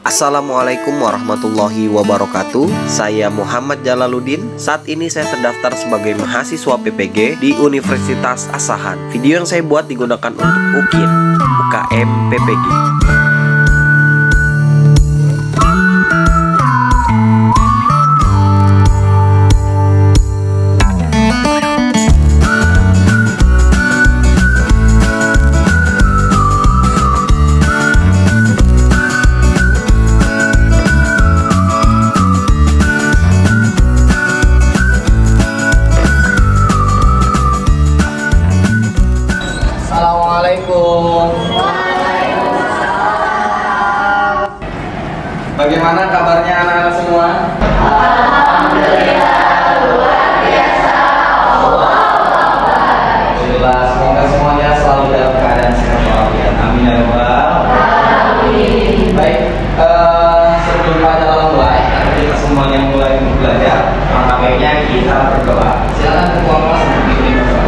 Assalamualaikum warahmatullahi wabarakatuh. Saya Muhammad Jalaluddin. Saat ini saya terdaftar sebagai mahasiswa PPG di Universitas Asahan. Video yang saya buat digunakan untuk UKIN, UKM PPG. Bagaimana kabarnya anak-anak semua? Alhamdulillah, luar biasa. Alhamdulillah, semoga semuanya selalu dalam keadaan sehat walafiat. Amin ya rabbal alamin. Baik, sebelum pada mulai, kita semuanya mulai belajar. Maka baiknya kita berdoa. Silakan ketua kelas untuk bimbing berdoa.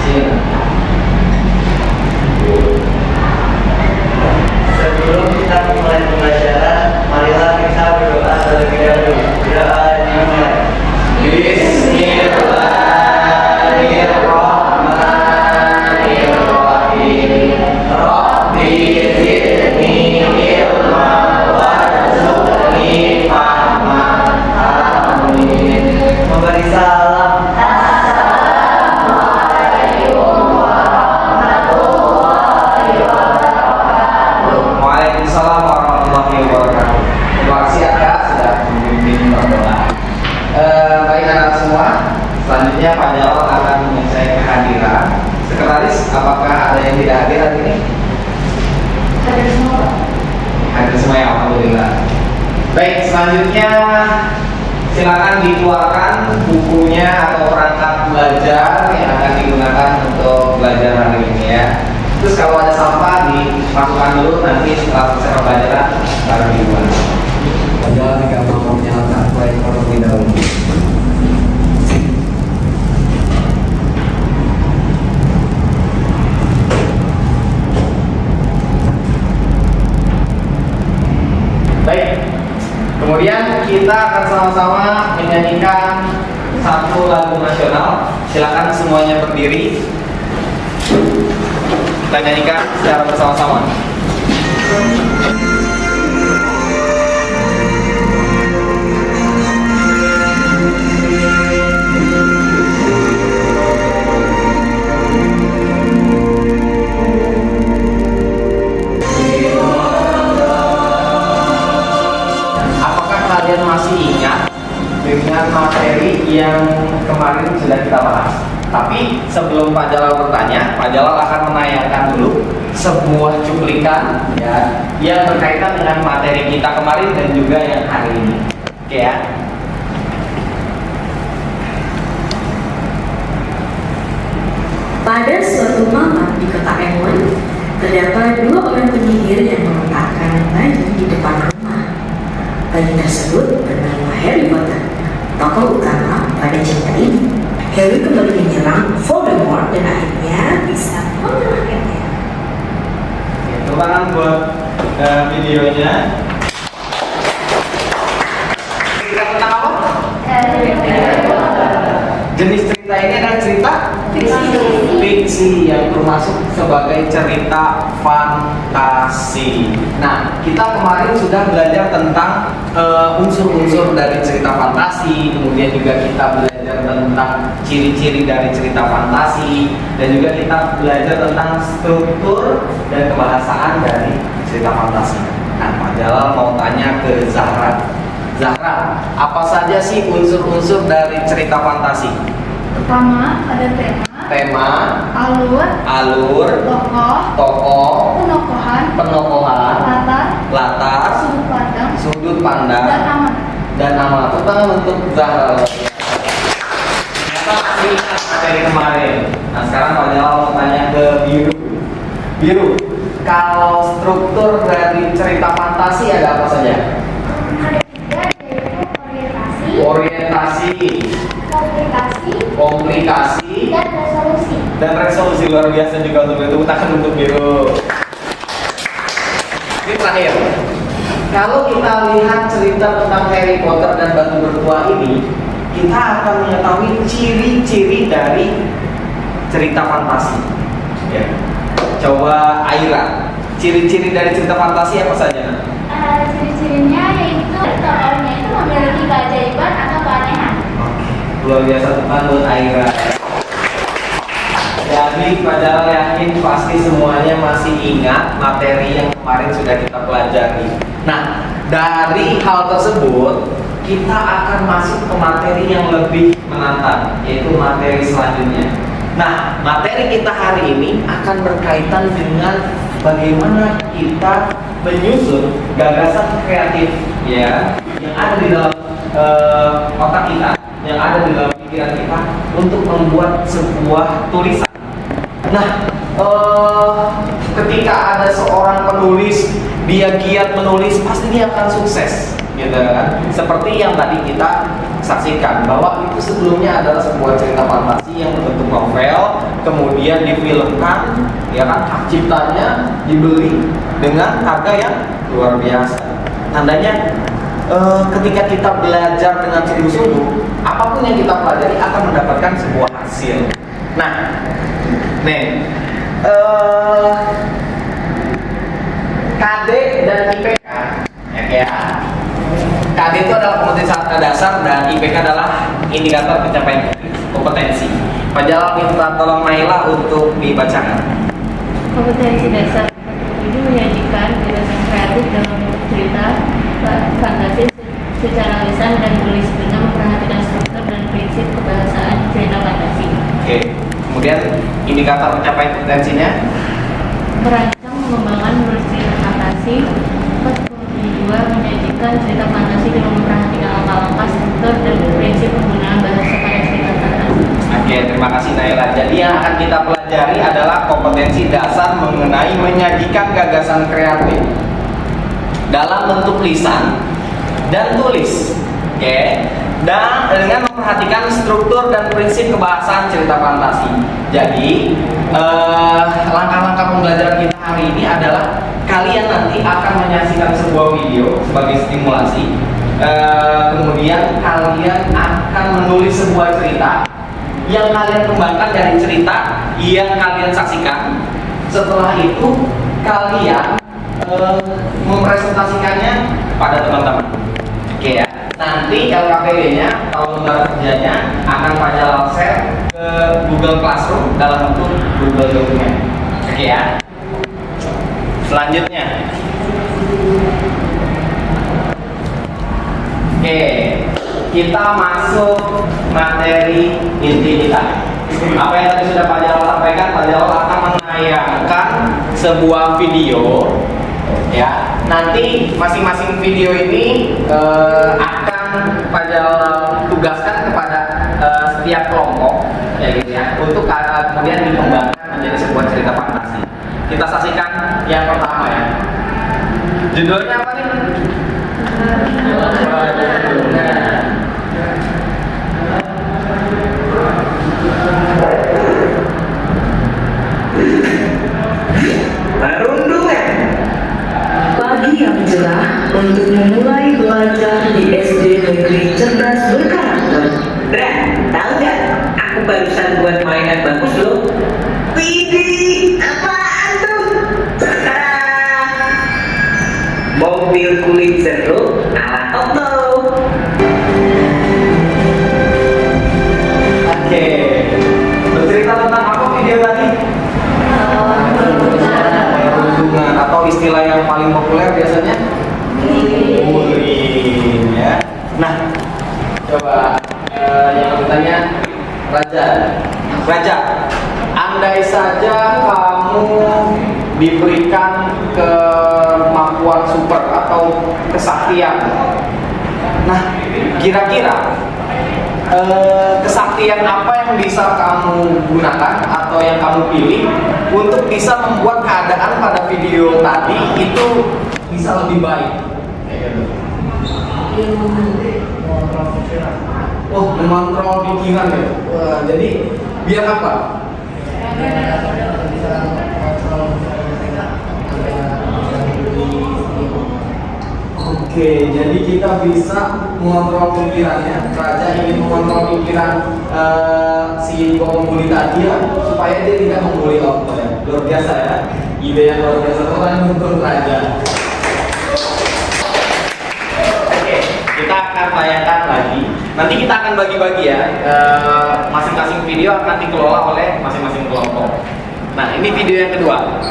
Silakan. Sebelum kita mulai pembelajaran, marilah kita berdoa terlebih dahulu. Doa dimulai. Bismillahirrahmanirrahim. Rabbi zidni ilma warzuqni fahma. Amin. Memberi salam. Waalaikumsalam warahmatullahi wabarakatuh. Terima kasih Aka sudah membimbing berdoa. Baik anak semua, selanjutnya Pak Jalal akan mengecek kehadiran. Sekretaris, apakah ada yang tidak hadir hari ini? Hadir semua. Hadir semua ya, alhamdulillah. Baik, selanjutnya silakan dikeluarkan bukunya atau perangkat belajar yang akan digunakan untuk belajar hari ini ya. Terus kalau ada sampah dimasukkan dulu, nanti setelah selesai pembelajaran baru dibuang. Padahal tidak mau menyalakan proyek terlebih dahulu. Baik, kemudian kita akan sama-sama menyanyikan satu lagu nasional. Silakan semuanya berdiri. Kita nyanyikan secara bersama-sama. Apakah kalian masih ingat dengan materi yang kemarin sudah kita bahas? Tapi sebelum Pak Jalal bertanya, Pak Jalal akan menanyakan dulu sebuah cuplikan ya yang berkaitan dengan materi kita kemarin dan juga yang hari ini. Oke ya. Pada suatu malam di kota Emon, terdapat dua orang penyihir yang meletakkan bayi di depan rumah. Bayi tersebut bernama Harry Potter, tokoh utama pada cerita ini. Harry kembali menyerang Voldemort dan akhirnya bisa mengalahkannya. Tepuk tangan buat videonya. Cerita tentang apa? Jenis cerita ini adalah cerita fiksi yang termasuk sebagai cerita fantasi. Nah, kita kemarin sudah belajar tentang unsur-unsur dari cerita fantasi, kemudian juga kita belajar tentang ciri-ciri dari cerita fantasi, dan juga kita belajar tentang struktur dan kebahasaan dari cerita fantasi. Nah, Pak Jalal mau tanya ke Zahra. Zahra, apa saja sih unsur-unsur dari cerita fantasi? Pertama ada tema, alur, tokoh, penokohan, latar, sudut pandang, dan amanat. Tepuk tangan untuk Zahra. Ternyata masih ingat materi kemarin. Nah, sekarang Pak Jalal mau tanya ke Biru. Kalau struktur dari cerita fantasi ada apa saja? ada tiga, yaitu Orientasi, komplikasi, dan resolusi. luar biasa juga untuk itu. Tangan untuk Biru. Ini terakhir. Kalau kita lihat cerita tentang Harry Potter dan Batu Bertuah ini, kita akan mengetahui ciri-ciri dari cerita fantasi. Ya. Coba Aira, ciri-ciri dari cerita fantasi apa saja? Ciri-cirinya yaitu tokohnya itu memiliki keajaiban atau keanehan. Luar biasa, teman buat Aira. Jadi Pajar yakin pasti semuanya masih ingat materi yang kemarin sudah kita pelajari. Nah, dari hal tersebut kita akan masuk ke materi yang lebih menantang, yaitu materi selanjutnya. Nah, materi kita hari ini akan berkaitan dengan bagaimana kita menyusun gagasan kreatif ya yang ada di dalam otak kita, yang ada di dalam pikiran kita untuk membuat sebuah tulisan. Nah, ketika ada seorang penulis, dia giat menulis, pasti dia akan sukses, gitu kan? Seperti yang tadi kita saksikan, bahwa itu sebelumnya adalah sebuah cerita fantasi yang berbentuk novel, kemudian difilmkan, ya kan? Hak ciptanya dibeli dengan harga yang luar biasa. Tandanya, ketika kita belajar dengan sungguh-sungguh, apapun yang kita pelajari akan mendapatkan sebuah hasil. Nah, nih, KD dan IPK, ya. KD itu adalah kompetensi dasar dan IPK adalah indikator pencapaian kompetensi. Pak Jalal minta tolong Naila untuk dibacakan. Kompetensi dasar ini menyajikan gagasan kreatif dalam bentuk cerita fantasi secara lisan dan tulis dengan memperhatikan struktur dan prinsip kebahasaan cerita fantasi. Oke. Kemudian indikator pencapaian kompetensinya Merancang mengembangkan menulis cerita fantasi. 42 menyajikan cerita fantasi dengan memperhatikan langkah-langkah struktur dan prinsip penggunaan bahasa pada cerita fantasi. Oke, terima kasih Naila. Jadi yang akan kita pelajari adalah kompetensi dasar mengenai menyajikan gagasan kreatif dalam bentuk lisan dan tulis. Oke. Dan dengan memperhatikan struktur dan prinsip kebahasaan cerita fantasi. Jadi langkah-langkah pembelajaran kita hari ini adalah kalian nanti akan menyaksikan sebuah video sebagai stimulasi. Kemudian kalian akan menulis sebuah cerita yang kalian kembangkan dari cerita yang kalian saksikan. Setelah itu kalian mempresentasikannya pada teman-teman. Oke ya. Nanti LKPD-nya atau lembar kerjanya akan Pak Jalal share ke Google Classroom dalam bentuk Google Dokumen. Oke ya. Selanjutnya, oke, kita masuk materi inti kita. Apa yang tadi sudah Pak Jalal sampaikan, Pak Jalal akan menayangkan sebuah video. Ya, nanti masing-masing video ini akan Pak Jalal tugaskan kepada setiap kelompok, ya gitu ya, untuk kemudian dikembangkan menjadi sebuah cerita fantasi. Kita saksikan yang pertama ya. Judulnya apa nih? Perundungan. Pagi yang cerah untuk memulai belajar di SD Negeri Cerdas Berkarakter. Bra, tahu nggak? Aku barusan buat mainan bagus loh. Widih, apaan tuh? Tadang! Mobil kulit jeruk ala Otto. Oke. Bercerita tentang apa video tadi? Perundungan atau istilah yang paling populer biasanya bullying ya. Nah, coba yang bertanya Raja, andai saja kamu diberikan kemampuan super atau kesaktian, nah kira-kira kesaktian apa yang bisa kamu gunakan atau yang kamu pilih untuk bisa membuat keadaan pada video tadi itu bisa lebih baik? Oh, mengontrol pikiran ya. Wah, jadi biar apa? Oke, jadi kita bisa mengontrol pikirannya. Raja ingin mengontrol pikiran si pembuli tadi ya, supaya dia tidak membuli oktonya. Luar biasa ya, ide yang luar biasa untuk Raja. Oke, kita akan bayangkan lagi. Nanti kita akan bagi-bagi ya. Masing-masing video akan dikelola oleh masing-masing kelompok. Nah, ini video yang kedua.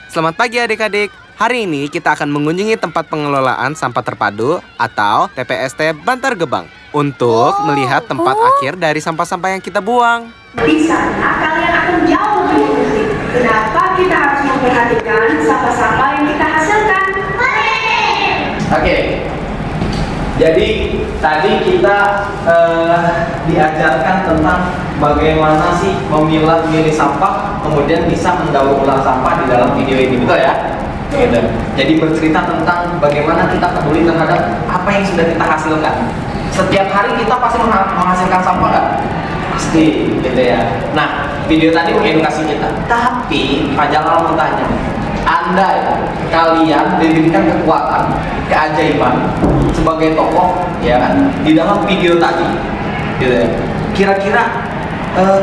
Selamat pagi adik-adik. Hari ini kita akan mengunjungi tempat pengelolaan sampah terpadu atau TPST Bantar Gebang untuk melihat tempat akhir dari sampah-sampah yang kita buang. Di sana kalian akan jauh lebih mengerti kenapa kita harus memperhatikan sampah-sampah yang kita hasilkan. Oke. Jadi tadi kita diajarkan tentang bagaimana sih memilah-milih sampah, kemudian bisa mendaur ulang sampah di dalam video ini, betul ya? Betul. Jadi bercerita tentang bagaimana kita peduli terhadap apa yang sudah kita hasilkan. Setiap hari kita pasti menghasilkan sampah nggak? Pasti, gitu ya. Nah, video tadi mengedukasi kita. Tapi Pak Jalal mau tanya, andai kalian diberikan kekuatan, keajaiban sebagai tokoh, ya kan, di dalam video tadi, gitu ya. Kira-kira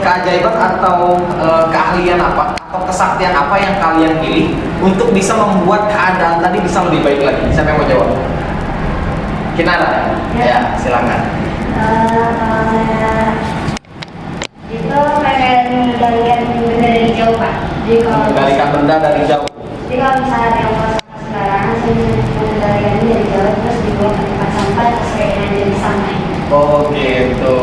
keajaiban atau keahlian apa atau kesaktian apa yang kalian pilih untuk bisa membuat keadaan tadi bisa lebih baik lagi? Siapa yang mau jawab? Kinara, ya silakan. Kalau saya itu pengen mengendalikan benda dari jauh, Pak. Mengendalikan benda dari jauh. Jadi kalau misalnya ada yang buang sampah sembarangan, saya bisa mengendalikan ini dari jauh terus dibuang ke tempat sampah terus kayak jadi sama. Oh gitu.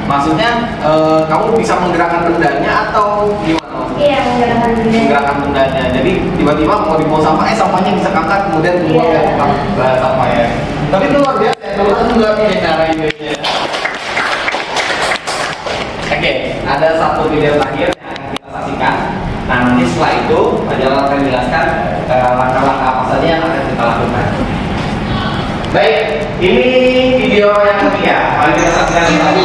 Maksudnya kamu bisa menggerakkan bendanya atau gimana? Iya, menggerakkan benda. Menggerakkan bendanya. Jadi tiba-tiba mau dibawa sampah, sampahnya bisa keangkat kemudian dibuang ke tempat sampah ya. Tapi itu luar biasa ya, kalau kan nggak punya cara idenya. Oke, ada satu video terakhir yang akan kita saksikan. Nah, nanti setelah itu Pak Jalal akan menjelaskan langkah-langkah apa saja yang akan kita lakukan. Baik, ini video yang ketiga. Mari kita saksikan lagi.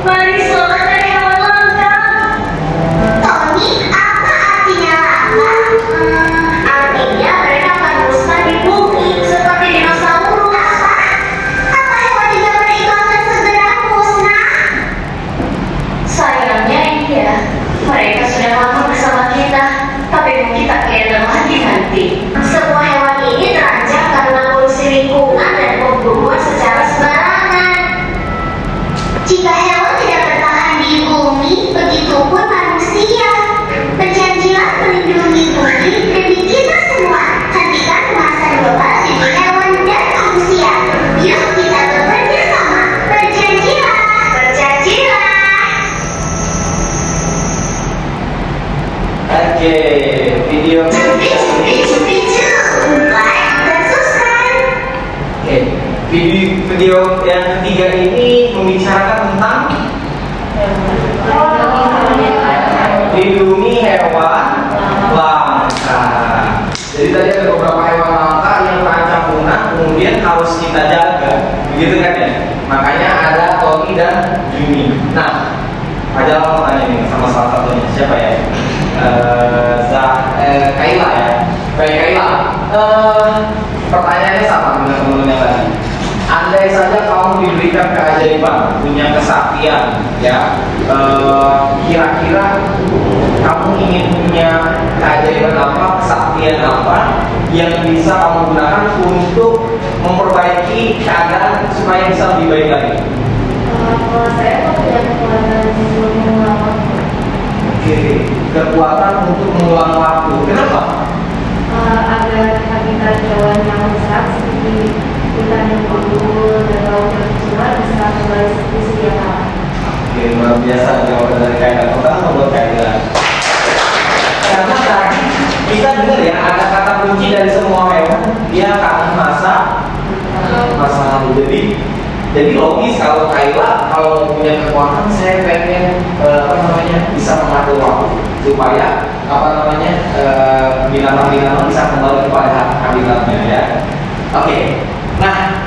Mari selamatkan hewan langka. Tony, apa artinya langka? Artinya mereka akan musnah di bumi seperti dinosaurus. Apa hewan di zaman itu akan segera musnah? Sayangnya iya, mereka sudah lama bersama kita, tapi mungkin tak kelihatan lagi nanti. Semua hewan ini terancam karena polusi lingkungan dan pembunuhan secara sembarangan. Jika hewan tidak bertahan di bumi, begitupun manusia. Berjanjilah melindungi bumi demi kita semua. Hentikan pemanasan global demi hewan dan manusia. Yuk kita bekerja sama. Berjanjilah, berjanjilah. Oke, video Like dan subscribe. Oke, video yang ketiga ini membicarakan tentang lindungi hewan langka. Jadi tadi ada beberapa hewan langka yang terancam punah, kemudian harus kita jaga, begitu kan ya? Makanya ada Tony dan Juni. Nah, Pak Jalal mau tanya nih sama salah satunya, siapa ya? Kaila ya. Baik Kaila. Pertanyaannya sama dengan teman-teman yang tadi. Andai saja kamu diberikan keajaiban, punya kesaktian, ya, kira-kira kamu ingin punya keajaiban apa, kesaktian apa yang bisa kamu gunakan untuk memperbaiki keadaan supaya bisa lebih baik lagi? Kalau saya punya kekuatan untuk mengulang waktu. Oke, kekuatan untuk mengulang waktu. Kenapa? Agar habitat hewan yang rusak seperti hutan yang gundul dan laut yang tercemar bisa kembali seperti sedia kala. Oke, luar biasa jawaban dari Kaila. Tentang membuat Kaila. Karena tadi kita dengar ya ada kata kunci dari semua hewan, dia kangen masa lalu. Jadi logis kalau Kaila kalau punya kekuatan, saya pengen bisa mengatur waktu supaya binatang-binatang bisa kembali kepada habitatnya ya. Oke, nah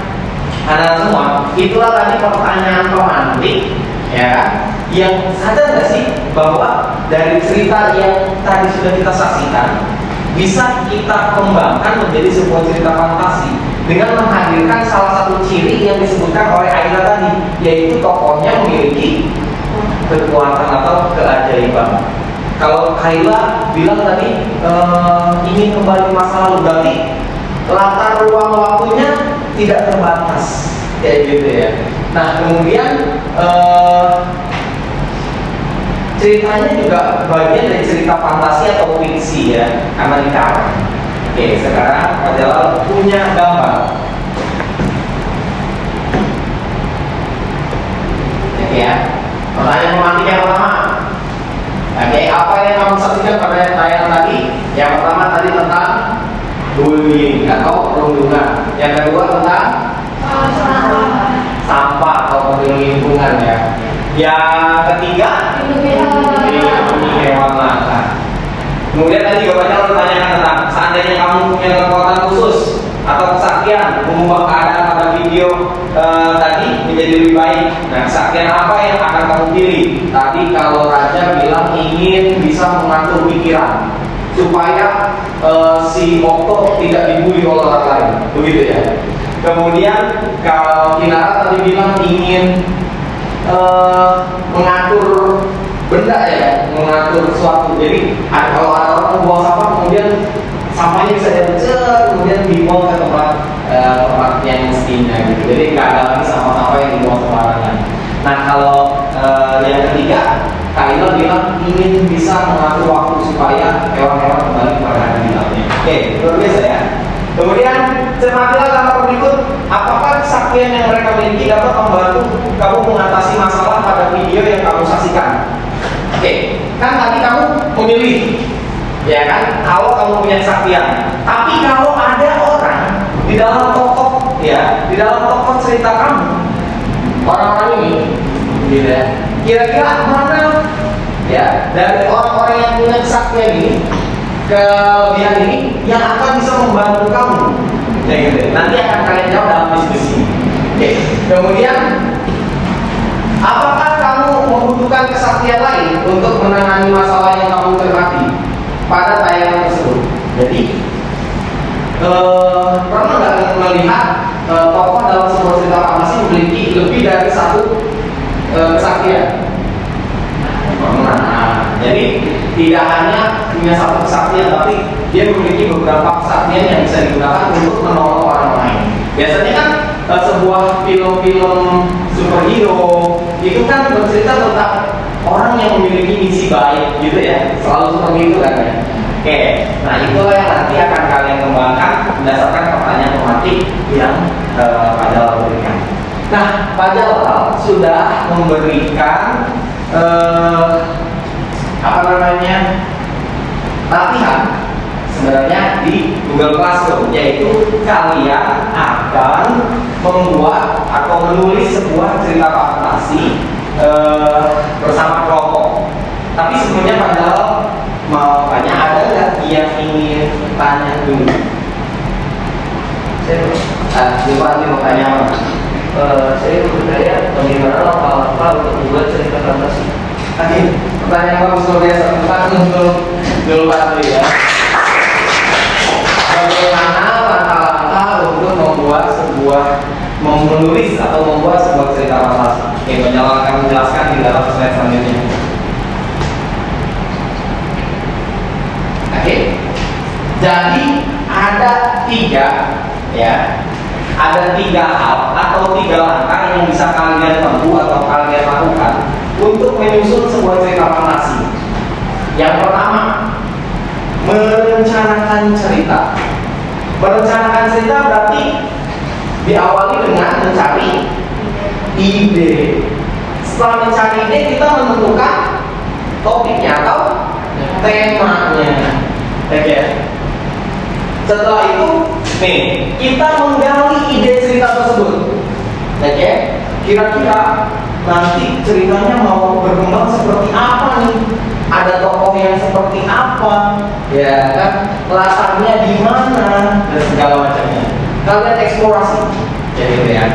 anak semua, itulah tadi pertanyaan romantik ya. yang sadar nggak sih bahwa dari cerita yang tadi sudah kita saksikan bisa kita kembangkan menjadi sebuah cerita fantasi dengan menghadirkan salah satu ciri yang disebutkan oleh Aila tadi, yaitu tokohnya memiliki kekuatan atau keajaiban. Kalau Aila bilang tadi ingin kembali masa lalu, berarti latar ruang waktunya tidak terbatas kayak gitu ya. Nah kemudian ceritanya juga bagian dari cerita fantasi atau fiksi ya, karena dikarang. Oke, sekarang Pak Jalal punya gambar. Oke ya, pertanyaan pemantik yang pertama. Oke, apa yang kamu saksikan pada tayangan tadi? Yang pertama tadi tentang bullying atau perundungan. Yang kedua tentang sampah atau lingkungan ya. Yang ketiga dilindungi hewan langka. Kemudian tadi jawabannya bertanyakan tentang seandainya kamu punya kekuatan khusus atau kesaktian mengubah keadaan pada video tadi menjadi lebih baik. Nah, kesaktian apa yang akan kamu pilih? Tadi kalau Raja bilang ingin bisa mengatur pikiran supaya si Okto tidak dibully oleh orang lain, begitu ya. Kemudian kalau Kinara tadi bilang ingin mengatur benda ya, mengatur sesuatu. Jadi kalau ada orang membuang sampah, kemudian sampahnya bisa diambil, kemudian dibuang ke tempat yang mestinya gitu. Jadi nggak ada lagi sampah-sampah yang dibuang sembarangan. Nah kalau yang ketiga, Kaila bilang ingin bisa mengatur waktu supaya hewan-hewan kembali kepada habitatnya. Oke, luar biasa ya. Kemudian cermatilah gambar berikut. Apakah kesaktian yang mereka miliki dapat membantu kamu mengatasi masalah pada video yang kamu saksikan? Oke, kan tadi kamu memilih, ya kan? Kalau kamu punya kesaktian. Tapi kalau ada orang di dalam tokoh, ya, di dalam tokoh cerita kamu, orang-orang ini, gitu ya. Kira-kira mana, ya, dari orang-orang yang punya kesaktian ini, kelebihan ini, yang akan bisa membantu kamu? Ya, gitu. Nanti akan kalian jawab dalam diskusi. Oke. Kemudian, apakah kamu membutuhkan kesaktian lain untuk menangani masalah yang kamu cermati pada tayangan tersebut? Jadi, pernah nggak melihat tokoh dalam sebuah cerita fantasi memiliki lebih dari satu kesaktian? Pernah. Jadi tidak hanya punya satu kesaktian, tapi dia memiliki beberapa kesaktian yang bisa digunakan untuk menolong orang lain. Biasanya kan sebuah film-film superhero itu kan bercerita tentang orang yang memiliki misi baik gitu ya, selalu seperti itu kan ya. Oke, nah itulah yang nanti akan kalian kembangkan berdasarkan pertanyaan tematik yang Pak Jalal berikan. Nah, Pak Jalal sudah memberikan latihan sebenarnya di Google Classroom, yaitu kalian akan membuat atau menulis sebuah cerita fantasi bersama kelompok. Tapi sebelumnya Pak Jalal mau tanya, ada nggak yang ingin tanya dulu? Saya mau tanya apa? Saya bertanya bagaimana langkah-langkah untuk membuat cerita fantasi. Oke, pertanyaan bagus luar biasa. Dulu Pak dulu ya. Bagaimana langkah-langkah untuk menulis atau membuat sebuah cerita fantasi? Oke, Pak Jalal akan menjelaskan di dalam slide selanjutnya. Oke, jadi ada tiga hal atau tiga langkah yang bisa kalian tempuh atau kalian lakukan untuk menyusun sebuah cerita fantasi. Yang pertama, merencanakan cerita. Merencanakan cerita berarti diawali dengan mencari ide. Setelah mencari ide, kita menentukan topiknya atau temanya. Oke. Setelah itu, kita menggali ide cerita tersebut. Oke. Kira-kira nanti ceritanya mau berkembang seperti apa nih? Ada tokoh yang seperti apa? Ya kan? Latarnya di mana? Dan segala macamnya. Kalian eksplorasi. Jadi gitu ya.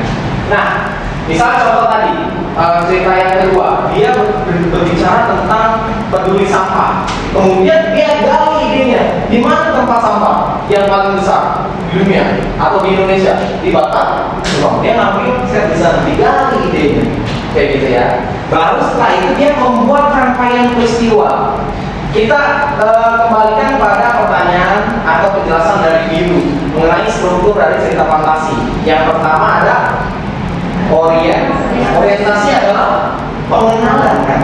Nah, misal contoh tadi, cerita yang kedua, dia berbicara tentang peduli sampah. Kemudian dia gali idenya, di mana tempat sampah yang paling besar di dunia atau di Indonesia? Di Batam. Dia ngambil set di sana, digali idenya, kayak gitu ya. Baru setelah itu dia membuat rangkaian peristiwa. Kita kembalikan pada pertanyaan atau penjelasan dari Biru mengenai struktur dari cerita fantasi. Yang pertama ada orientasi adalah pengenalan kan.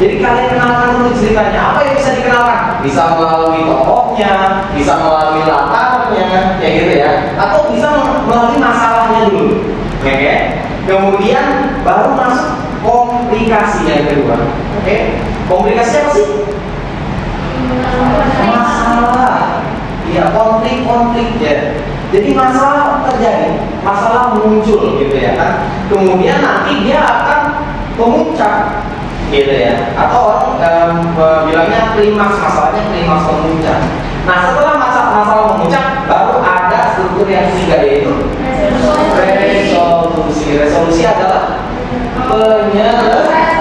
Jadi kalian kenalkan dulu ceritanya. Apa yang bisa dikenalkan? Bisa melalui tokohnya, bisa melalui latarnya, kayak gitu ya. Atau bisa melalui masalahnya dulu. Oke. Kemudian baru masuk komplikasi yang kedua. Oke. Komplikasi apa sih? Masalah. Ya, konflik ya. Jadi masalah terjadi, masalah muncul gitu ya kan. Kemudian nanti dia akan memuncak gitu ya. Atau orang bilangnya klimaks, masalahnya klimaks pemuncak. Nah, setelah masalah memuncak baru ada struktur yang ketiga yaitu resolusi. Resolusi adalah penyelesaian.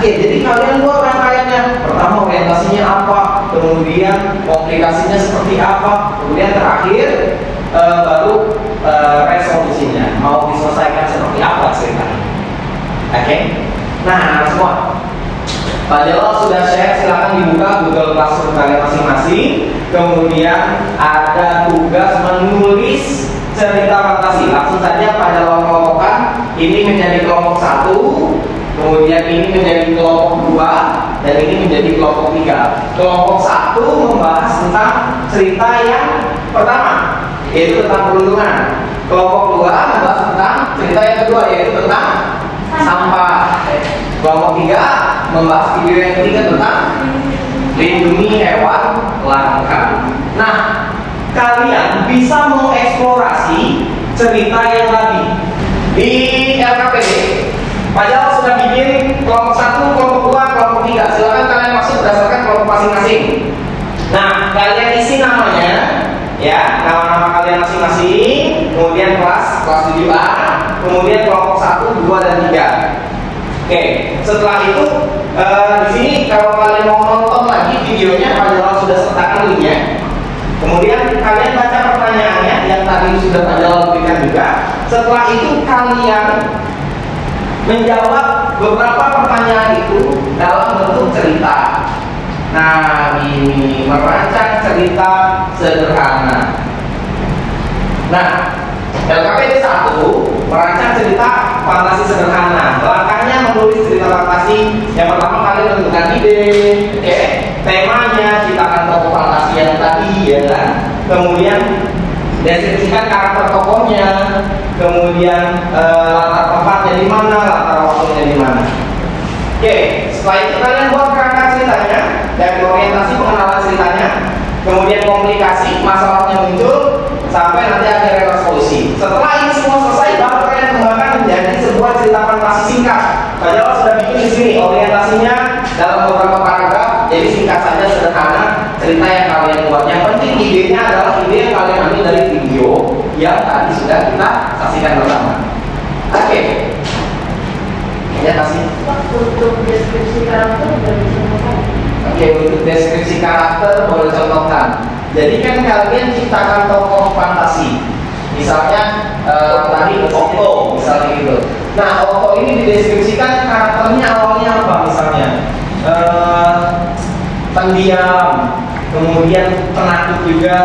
Oke, jadi kalian buat rangkaiannya. Pertama orientasinya apa, kemudian komplikasinya seperti apa, kemudian terakhir baru resolusinya. Mau diselesaikan seperti apa ceritanya. Oke. Nah, semua. Pak Jalal sudah share, silakan dibuka Google Classroom kalian masing-masing. Kemudian ada tugas menulis cerita fantasi. Langsung saja Pak Jalal kelompokkan. Ini menjadi kelompok 1, kemudian ini menjadi kelompok 2, dan ini menjadi kelompok 3. Kelompok 1 membahas tentang cerita yang pertama, yaitu tentang perundungan. Kelompok 2 membahas tentang cerita yang kedua, yaitu tentang sampah. Kelompok 3 membahas video yang ketiga tentang lindungi hewan langka. Nah, kalian bisa mengeksplorasi cerita yang tadi di LKPD. Pak Jalal sudah bikin kelompok 1, kelompok 2, kelompok 3. Silakan kalian masuk berdasarkan kelompok masing-masing. Nah, kalian isi namanya, ya, nama-nama kalian masing-masing. Kemudian kelas 7A. Kemudian kelompok 1, 2, dan 3. Oke, setelah itu di sini kalau kalian mau nonton lagi videonya, Pak Jalal sudah sertakan linknya. Kemudian kalian baca pertanyaannya yang tadi sudah Pak Jalal berikan juga. Setelah itu kalian menjawab beberapa pertanyaan itu dalam bentuk cerita. Nah, ini merancang cerita sederhana. Nah, LKPD 1 merancang cerita fantasi sederhana. Langkahnya menulis cerita fantasi. Yang pertama kalian menentukan ide, oke? Temanya ciptakan tokoh fantasi yang tadi, ya kan? Kemudian deskripsikan karakter tokohnya, kemudian latar tempatnya di mana, latar waktunya di mana. Oke, setelah itu kalian buat kerangka ceritanya dari orientasi pengenalan ceritanya, kemudian komplikasi, masalahnya muncul, sampai nanti akhirnya resolusi. Setelah ini semua selesai, baru kalian kembangkan menjadi sebuah cerita fantasi singkat. Pak Jalal sudah bikin di sini orientasinya dalam beberapa paragraf, jadi singkat saja, sederhana cerita yang kalian buat. Yang penting idenya adalah ide yang kalian ambil dari video yang tadi sudah kita saksikan bersama. Oke. Ya, kasih. Untuk deskripsi karakter boleh dicontohkan. Oke, untuk deskripsi karakter boleh contohkan. Jadi kan kalian ciptakan tokoh fantasi. Misalnya tadi Okto, misalnya gitu. Nah, Okto ini dideskripsikan karakternya awalnya apa misalnya? Pendiam, kemudian penakut juga,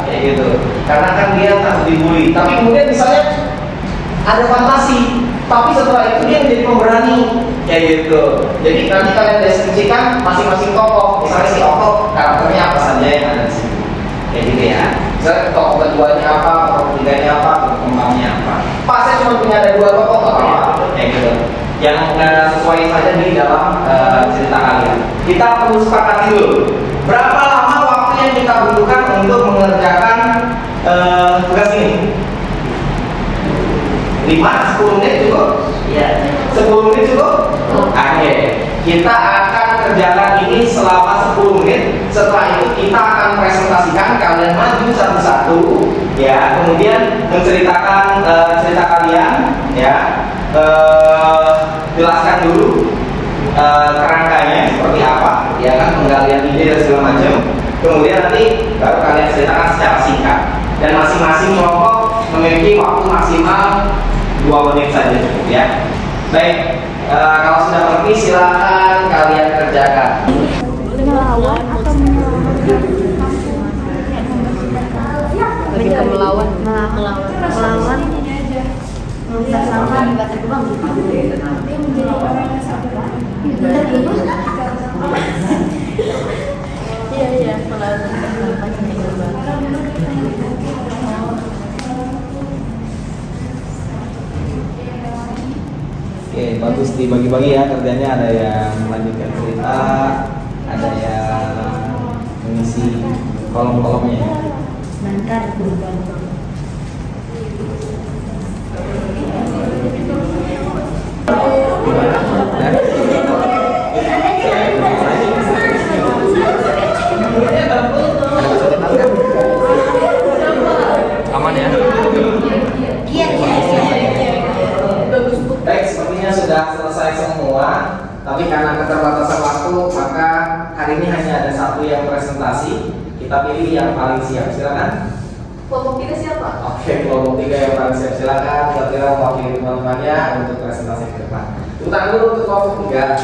kayak gitu. Karena kan dia takut dibully. Tapi kemudian misalnya ada fantasi, tapi setelah itu dia menjadi pemberani, kayak gitu. Jadi nanti kalian deskripsikan masing-masing tokoh. Misalnya si Okto karakternya apa saja yang ada di sini, kayak gitu ya. Misalnya tokoh keduanya apa, tokoh ketiganya apa, tokoh kembangnya apa. Pak, saya cuma punya ada 2 tokoh, nggak apa-apa, kayak gitu. Yang sesuai saja di dalam cerita kalian. Kita perlu sepakati dulu. Berapa lama waktu yang kita butuhkan untuk mengerjakan tugas ini? 5-10 menit cukup? Iya. 10 menit cukup? Oke. Kita akan kerjakan ini selama 10 menit. Setelah itu kita akan presentasikan, kalian maju satu-satu, ya. Kemudian menceritakan cerita kalian, ya. jelaskan dulu kerangkanya seperti apa, ya kan, penggalian ide dan segala macam. Kemudian nanti baru kalian ceritakan secara singkat. Dan masing-masing kelompok memiliki waktu maksimal 2 menit saja cukup ya. Baik, kalau sudah mengerti silakan kalian kerjakan. Melawan atau lebih ke melawan. Melawan bersama di Bantar Gebang. Iya, melawan bersama di Gebang. Oke, bagus, dibagi-bagi ya kerjanya. Ada yang melanjutkan cerita, ada yang mengisi kolom-kolomnya ya. Bantar Gebang. Aman ya? Baik, sepertinya sudah selesai semua. Tapi karena keterbatasan waktu, maka hari ini hanya ada satu yang presentasi. Kita pilih yang paling siap, silakan. Kelompok kita siapa? Oke, kelompok 3 yang paling siap, silakan. Kira-kira mewakili teman-temannya untuk presentasi ke depan. Tepuk tangan dulu untuk kelompok 3.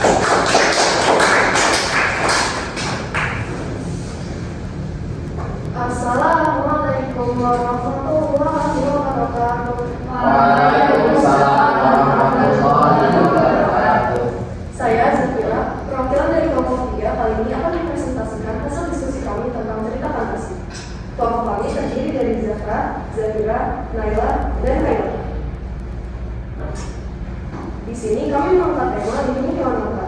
Assalamualaikum warahmatullahi wabarakatuh. Waalaikumsalam warahmatullahi wabarakatuh. Saya Zafira, perwakilan dari kelompok 3 kali ini akan mempresentasikan hasil diskusi kami tentang cerita fantasi. Kelompok kami terdiri dari Zafira, Naila, dan Naila. Di sini kami mengangkat tema lindungi hewan langka.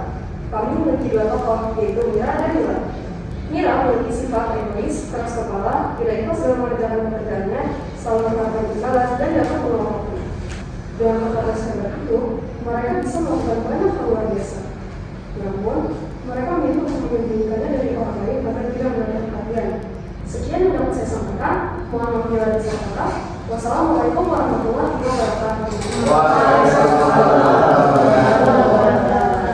Kami memiliki 2 tokoh, yaitu Mira dan Mila. Mira memiliki sifat egois, keras kepala, tidak ikhlas dalam mengerjakan pekerjaannya, selalu mengharapkan imbalan dan dapat menolong waktu. Dengan ketegasan itu, mereka bisa melakukan banyak hal luar biasa. Namun, mereka memilih untuk menyembunyikannya dari orang lain bahkan tidak menarik perhatian. Sekian yang dapat saya sampaikan. Mohon maaf bila ada salah kata. Wassalamualaikum warahmatullahi wabarakatuh.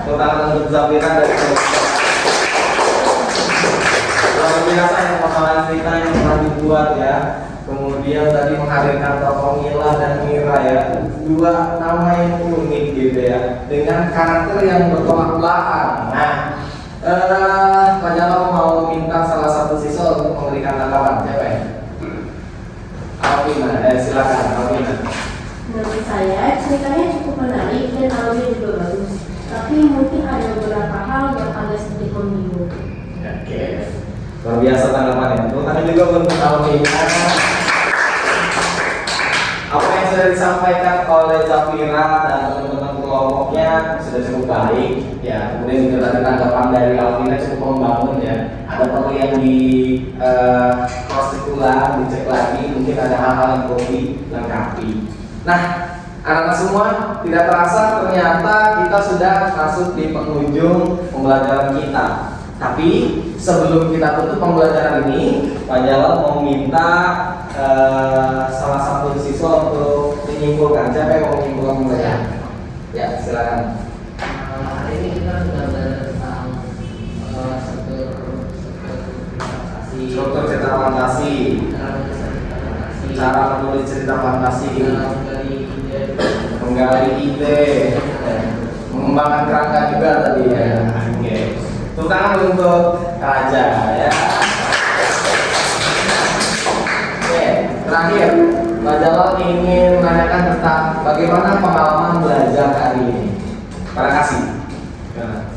Terutama untuk Zafira dari luar biasa yang persoalan cerita yang telah dibuat ya. Kemudian tadi menghadirkan tokoh Mila dan Mira ya, 2 nama yang unik gitu ya, dengan karakter yang bertolak belakang. Nah, Pak Jalal mau minta salah satu siswa untuk memberikan tanggapan. Siapa ya? Alvina, silakan Alvina. Menurut saya ceritanya cukup menarik dan alurnya juga bagus. Tapi mungkin ada beberapa hal yang agak sedikit membingungkan. Oke, luar biasa tanggapannya. Tepuk tangan juga untuk Alvina. Apa yang sudah disampaikan oleh Zafira dan teman-teman kelompoknya sudah cukup baik ya. Kemudian juga tadi tanggapan dari Alvina cukup membangun ya. Ada perlu yang di cross check ulang, dicek lagi, mungkin ada hal-hal yang perlu dilengkapi. Nah, anak-anak semua, tidak terasa ternyata kita sudah masuk di penghujung pembelajaran kita. Tapi sebelum kita tutup pembelajaran ini, Pak Jalal mau minta salah satu siswa untuk menyimpulkan. Siapa yang mau menyimpulkan pembelajaran? Ya, silakan. Hari ini kita sudah belajar tentang Struktur cerita fantasi, cara menulis cerita fantasi, menggali ide, mengembangkan kerangka juga tadi ya. Oke. Tepuk tangan untuk Raja ya. Oke, terakhir Mbak Jalal ingin menanyakan tentang bagaimana pengalaman belajar hari ini. Terima kasih.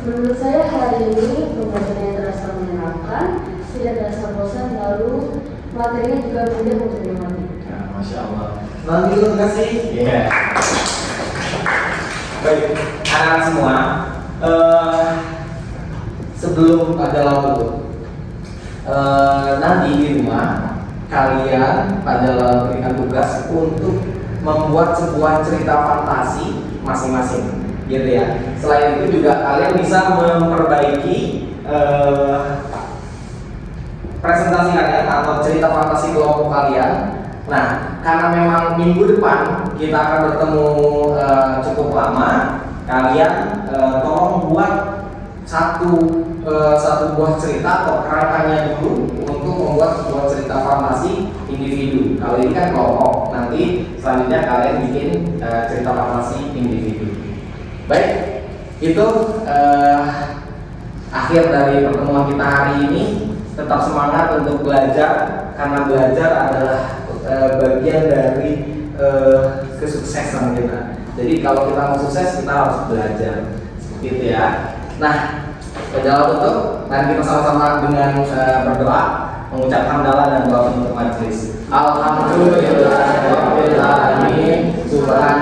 Menurut saya hari ini pembelajarannya terasa menyenangkan, tidak terasa bosan, lalu materinya juga mudah untuk dimengerti. Ya, Masya Allah. Nanti terima kasih. Iya. Baik, anak-anak semua. Sebelum Pak Jalal tutup, nanti di rumah kalian Pak Jalal berikan tugas untuk membuat sebuah cerita fantasi masing-masing, gitu ya. Selain itu juga kalian bisa memperbaiki presentasi kalian atau cerita fantasi kelompok kalian. Nah, karena memang minggu depan kita akan bertemu cukup lama, kalian tolong buat satu buah cerita atau kerangkanya dulu untuk membuat sebuah cerita farmasi individu. Kalau ini kan kelompok, nanti selanjutnya kalian bikin cerita farmasi individu. Baik, itu akhir dari pertemuan kita hari ini. Tetap semangat untuk belajar, karena belajar adalah bagian dari kesuksesan kita. Jadi kalau kita mau sukses, kita harus belajar, seperti itu ya. Nah, dalam bentuk, mari kita sama-sama dengan berdoa, mengucapkan hamdalah dan doa penutup majelis. Alhamdulillahirobbilalamin. Subhanallah.